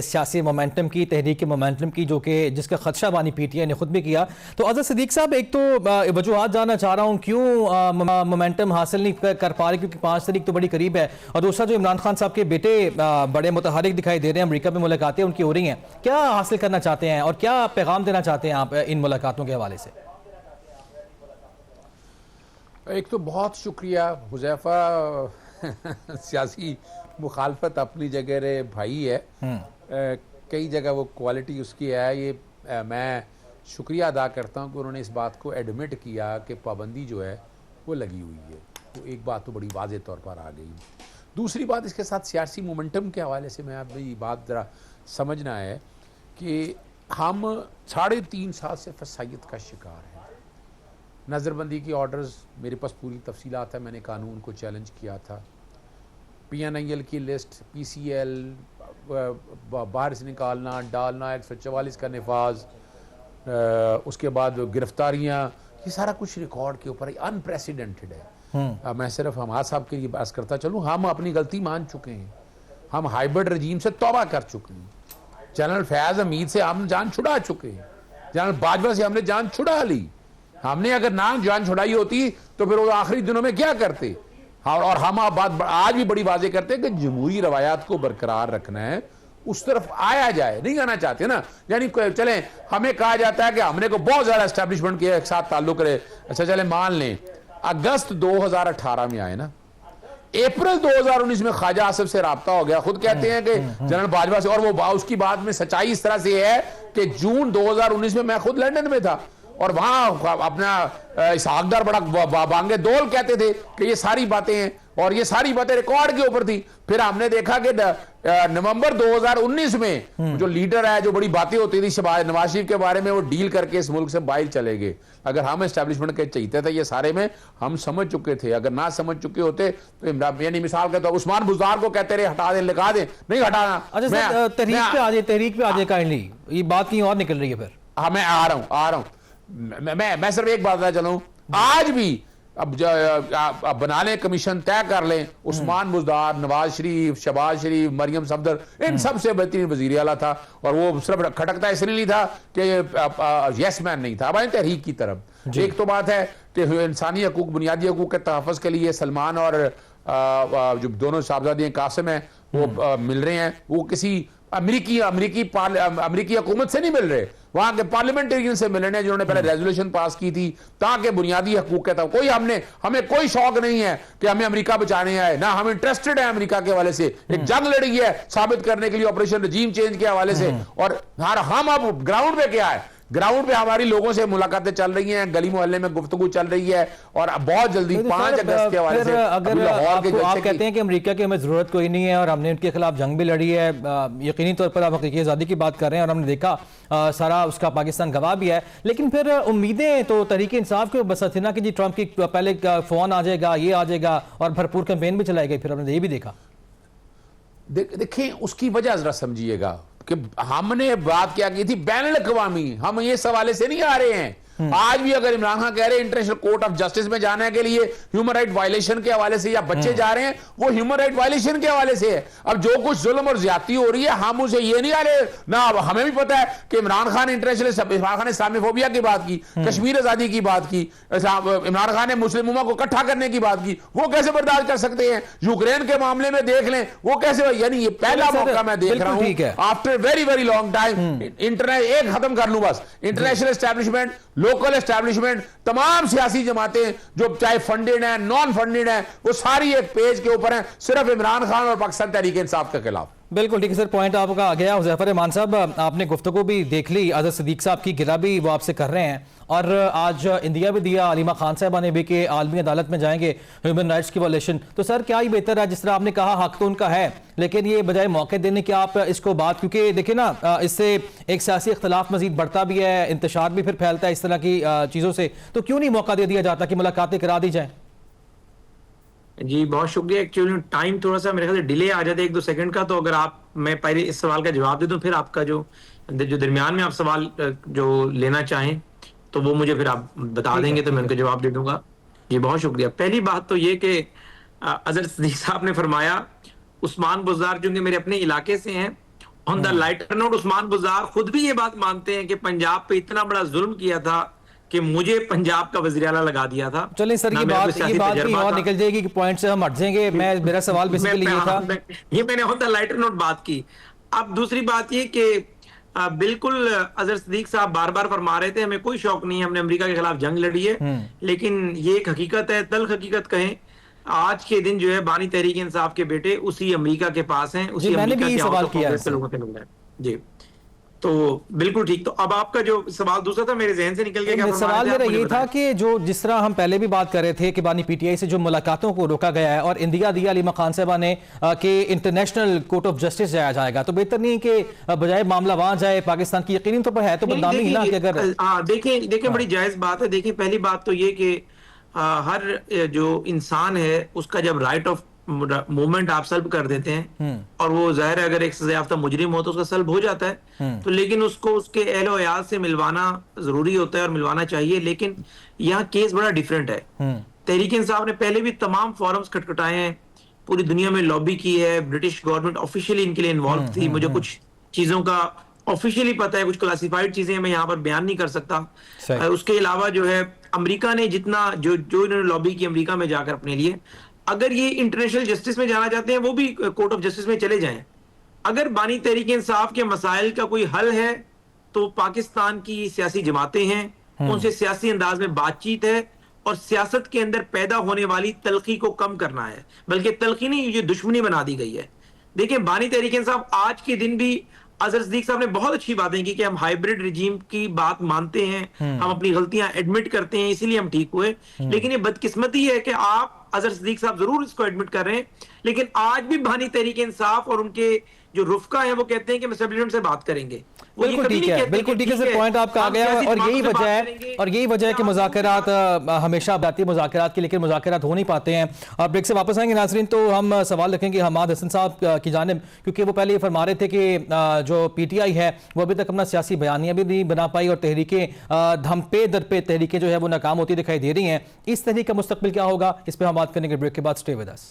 सियासी मोमेंटम की, तहरीक मोमेंटम की, जो कि जिसका खदशा बानी पीटीआई ने खुद भी किया। तो अज़हर सिद्दीक साहब, एक तो वजूहात जानना चाह रहा हूँ क्यों मोमेंटम हासिल नहीं कर पा रहे, क्योंकि 5 तारीख तो बड़ी करीब है। और दूसरा, जो इमरान खान साहब के बेटे बड़े मुतहरिक दिखाई दे रहे हैं, अमरीका में मुलाकातें उनकी हो रही हैं, क्या हासिल करना चाहते हैं और क्या पैगाम देना चाहते हैं आप इन मुलाकातों के हवाले से? एक तो बहुत शुक्रिया हुज़ैफा, सियासी मुखालफत अपनी जगह रे भाई है, कई जगह वो क्वालिटी उसकी है। ये मैं शुक्रिया अदा करता हूँ कि उन्होंने इस बात को एडमिट किया कि पाबंदी जो है वो लगी हुई है। तो एक बात तो बड़ी वाज़े तौर पर आ गई। दूसरी बात, इसके साथ सियासी मोमेंटम के हवाले से मैं आप ये बात ज़रा समझना है कि हम 3.5 साल से फसाइयत का शिकार हैं। नज़रबंदी की ऑर्डर्स, मेरे पास पूरी तफसीलात है, मैंने कानून को चैलेंज किया था। PNIL की लिस्ट, PCL बाहर से निकालना, डालना, 144 का नफाज, उसके बाद गिरफ्तारियाँ, ये सारा कुछ रिकॉर्ड के ऊपर अनप्रेसिडेंटेड है। मैं सिर्फ हमाद साहब के लिए बात करता चलूँ, हम अपनी गलती मान चुके हैं, हम हाइब्रिड रजीम से तौबा कर चुके हैं। जनरल फैज़ हमीद से हम जान छुड़ा चुके हैं, जनरल बाजवा से हमने जान छुड़ा ली। हमने अगर ना जान छुड़ाई होती तो फिर वो आखिरी दिनों में क्या करते। हाँ, और हम बात आज भी बड़ी वाज़ेह करते हैं कि जमहूरी रवायात को बरकरार रखना है, उस तरफ आया जाए, नहीं आना चाहते ना। यानी चले, हमें कहा जाता है कि हमने को बहुत ज़्यादा एस्टेब्लिशमेंट के साथ ताल्लुक रहे। अच्छा चले मान लें अगस्त 2018 में आए ना, अप्रैल 2019 में ख्वाजा आसिफ से रब्ता हो गया। खुद कहते हैं कि जनरल बाजवा से, और वो उसकी बात में सच्चाई इस तरह से है कि जून 2019 में मैं खुद लंदन में था और वहां अपना इसहाकदार बड़ा बांगे दौल कहते थे कि ये सारी बातें हैं, और ये सारी बातें रिकॉर्ड के ऊपर थी। फिर हमने देखा कि नवंबर 2019 में जो लीडर है, जो बड़ी बातें होती थी नवाज शरीफ के बारे में, वो डील करके इस मुल्क से बाहर चले गए। अगर हम एस्टेब्लिशमेंट के चाहते थे, ये सारे में हम समझ चुके थे। अगर ना समझ चुके होते तो यानी मिसाल के तौर उस्मान बुज़दार को कहते रहे हटा दे, लिखा दे, नहीं हटाना। अच्छा, तहरीक पे आ जाए काइंडली, ये बात कहीं और निकल रही है। फिर मैं आ रहा हूं। मैं सिर्फ एक बात बता चलूं, आज भी अब बना लें, कमीशन तय कर लें, उस्मान बुज़दार, नवाज शरीफ, शहबाज शरीफ, मरियम सफदर, इन सबसे बेहतरीन वज़ीर आला था। और वो सिर्फ खटकता इसलिए नहीं था कि यस मैन नहीं था, अब तहरीक की तरफ। एक तो बात है कि इंसानी हकूक, बुनियादी हकूक के तहफ़्फ़ुज़ के लिए सलमान और जो दोनों साहबजादे कासिम हैं वो मिल रहे हैं। वो किसी अमेरिकी हुकूमत से नहीं मिल रहे, वहां के पार्लियामेंटेरियन से मिल रहे हैं, जिन्होंने पहले रेजोल्यूशन पास की थी ताकि बुनियादी हकूक के तहत कोई हमें कोई शौक नहीं है कि हमें अमेरिका बचाने आए ना, हम इंटरेस्टेड है अमेरिका के हवाले से। एक जंग लड़ी है साबित करने के लिए ऑपरेशन रजीम चेंज के हवाले से। और हम अब ग्राउंड पे क्या है, ग्राउंड पे हमारी लोगों से मुलाकातें चल रही हैं, गली मोहल्ले में गुफ्तगू चल रही है, और बहुत जल्दी 5 अगस्त के हवाले से अगर आप कहते हैं कि अमेरिका की हमें जरूरत कोई नहीं है और हमने उनके खिलाफ जंग भी लड़ी है, यकीनी तौर पर आप हकीकी आज़ादी की बात कर रहे हैं और हमने देखा सारा उसका पाकिस्तान गवाह भी है, लेकिन फिर उम्मीदें तो तहरीक इंसाफ के बस थी ना कि जी ट्रंप की पहले फोन आ जाएगा, ये आ जाएगा, और भरपूर कैंपेन भी चलाई गई। फिर हमने ये भी देखा। देखिए उसकी वजह जरा समझिएगा कि हमने बात क्या की थी, बैनुल अक़वामी, हम ये सवाले से नहीं आ रहे हैं। आज भी अगर इमरान खान कह रहे हैं इंटरनेशनल कोर्ट ऑफ जस्टिस में जाने के लिए ह्यूमन राइट वायलेशन के हवाले से, या बच्चे जा रहे हैं वो ह्यूमन राइट वायलेशन के हवाले से है। अब जो कुछ जुल्म और ज्यादती हो रही है, हम उसे ये नहीं आ रहे ना। हमें भी पता है कि इमरान खान ने इस्लामोफोबिया की बात की, कश्मीर आजादी की बात की, इमरान खान ने मुस्लिम उम्मा को इकट्ठा करने की बात की, वो कैसे बर्दाश्त कर सकते हैं। यूक्रेन के मामले में देख लें वो कैसे, यानी ये पहला मौका मैं देख रहा हूं after very very long time. Internet एक खत्म कर लूं बस, इंटरनेशनल एस्टैब्लिशमेंट, लोकल एस्टैब्लिशमेंट, तमाम सियासी जमातें जो चाहे फंडेड हैं, नॉन फंडेड हैं, वो सारी एक पेज के ऊपर हैं, सिर्फ इमरान खान और पाकिस्तान तहरीक इंसाफ के खिलाफ। बिल्कुल ठीक है सर, पॉइंट आपका आ गया। हुज़ैफा रहमान साहब, आपने गुफ्तगू भी देख ली, अज़हर सिद्दीक साहब की गिरा भी वो आपसे कर रहे हैं, और आज इंदिया भी दिया अलीमा खान साहबा ने भी कि आलमी अदालत में जाएंगे ह्यूमन राइट्स की वायलेशन। तो सर क्या ही बेहतर है, जिस तरह आपने कहा हक तो उनका है, लेकिन ये बजाय मौके देने के आप इसको बात, क्योंकि देखिए ना इससे एक सियासी इख्तलाफ मजीद बढ़ता भी है, इंतशार भी फिर फैलता है इस तरह की चीज़ों से, तो क्यों नहीं मौका दे दिया जाता कि मुलाकातें करा दी जाए? जी बहुत शुक्रिया। एक्चुअली टाइम थोड़ा सा मेरे ख्याल से डिले आ जाता है 1-2 सेकंड का, तो अगर मैं पहले इस सवाल का जवाब दे दूं, फिर आपका जो दरमियान में आप सवाल जो लेना चाहें तो वो मुझे फिर आप बता देंगे तो मैं उनका जवाब दे दूंगा। जी बहुत शुक्रिया। पहली बात तो ये कि अज़हर सिद्दीक साहब ने फरमाया उस्मान बुज़दार चूंकि मेरे अपने इलाके से हैं on the lighter note, Usman Buzdar खुद भी ये बात मानते हैं कि पंजाब पे इतना बड़ा जुल्म किया था कि मुझे पंजाब का वज़ीर आला लगा दिया था। चलिए सर, ना ये मेरा कोई बात सियासी कहीं तजर्बा और था। निकल जाएगी कि पॉइंट से हम हट जाएंगे। मेरा सवाल बेसिकली ये था। ये मैंने ऑन द लाइटर नोट बात की। अब दूसरी बात ये कि बिल्कुल अजहर सिद्दीक साहब बार बार फरमा रहे थे हमें कोई शौक नहीं है, हमने अमेरिका के खिलाफ जंग लड़ी है, लेकिन ये एक हकीकत है, तल्ख हकीकत कहें, आज के दिन जो है बानी तहरीक इंसाफ के बेटे उसी अमेरिका के पास हैं, उसी मैंने अमेरिका भी के सवाल हाउस ऑफ किया कांग्रेस से लोगों से मिल रहा है जी। तो बिल्कुल ठीक। तो अब आपका जो सवाल दूसरा था मेरे जहन से निकल गया, क्या फरमा सवाल रहे थे मेरा आप, मुझे ये था बताएं। कि जिस तरह हम पहले भी बात कर रहे थे कि बानी पीटीआई से जो मुलाकातों को रोका गया है और इंदिया दिया अलीमा खान साहबा ने कि इंटरनेशनल कोर्ट ऑफ जस्टिस जाया जाएगा, तो बेहतर नहीं कि बजाय मामला वहां जाए पाकिस्तान की? यकीनी तौर पर है तो नहीं, बदनामी ही ना कि अगर देखिए बड़ी जायज बात है। देखिए पहली बात तो ये कि हर जो इंसान है उसका जब राइट ऑफ मूवमेंट आप सल्ब कर देते हैं और वो जाहिर है अगर एक सजा याफ्ता मुजरिम हो तो उसका सल्ब हो जाता है, तो लेकिन उसको उसके अहलो अयाल से मिलवाना जरूरी होता है और मिलवाना चाहिए। लेकिन यहाँ केस बड़ा डिफरेंट है। तहरीक इंसाफ ने पहले भी तमाम फॉरम्स खटखटाए हैं, पूरी दुनिया में लॉबी की है, ब्रिटिश गवर्नमेंट ऑफिशियली इनके लिए इन्वॉल्व थी। मुझे कुछ चीजों का ऑफिशियली पता है, कुछ क्लासिफाइड चीजें मैं यहाँ पर बयान नहीं कर सकता। उसके अलावा जो है अमेरिका ने जितना जो इन्होंने लॉबी की अमेरिका में जाकर अपने लिए, अगर ये इंटरनेशनल जस्टिस में जाना चाहते हैं वो भी कोर्ट ऑफ जस्टिस में चले जाएं। अगर बानी तहरीक इंसाफ के मसाइल का कोई हल है तो पाकिस्तान की सियासी जमातें हैं, उनसे सियासी अंदाज में बातचीत है और सियासत के अंदर पैदा होने वाली तलखी को कम करना है, बल्कि तलखी नहीं, ये दुश्मनी बना दी गई है। देखिए बानी तहरीक इंसाफ आज के दिन भी, अजहर सिद्दीक साहब ने बहुत अच्छी बातें की कि हम हाइब्रिड रिजीम की बात मानते हैं, हम अपनी गलतियां एडमिट करते हैं, इसीलिए हम ठीक हुए। लेकिन ये बदकिस्मती है कि आप अजहर सिद्दीक साहब जरूर इसको एडमिट कर रहे हैं, लेकिन आज भी बानी तहरीक इंसाफ और उनके जो रुफका है वो कहते हैं कि एस्टेब्लिशमेंट से बात करेंगे। बिल्कुल ठीक है, बिल्कुल ठीक है सर, पॉइंट आपका आ गया है। और यही वजह है कि मुज़ाकरात हमेशा बाती मुज़ाकरात की, लेकिन मुज़ाकरात हो नहीं पाते हैं। और ब्रेक से वापस आएंगे नाज़रीन तो हम सवाल रखेंगे हमाद हसन साहब की जानिब, क्योंकि वो पहले ये फरमा रहे थे कि जो पीटीआई है वो अभी तक अपना सियासी बयानिया भी नहीं बना पाई और तहरीकें धम पे दर पे तहरीकें जो है वो नाकाम होती दिखाई दे रही हैं। इस तहरीक का मुस्तकबिल क्या होगा, इस पर हम बात करेंगे ब्रेक के बाद। Stay with us.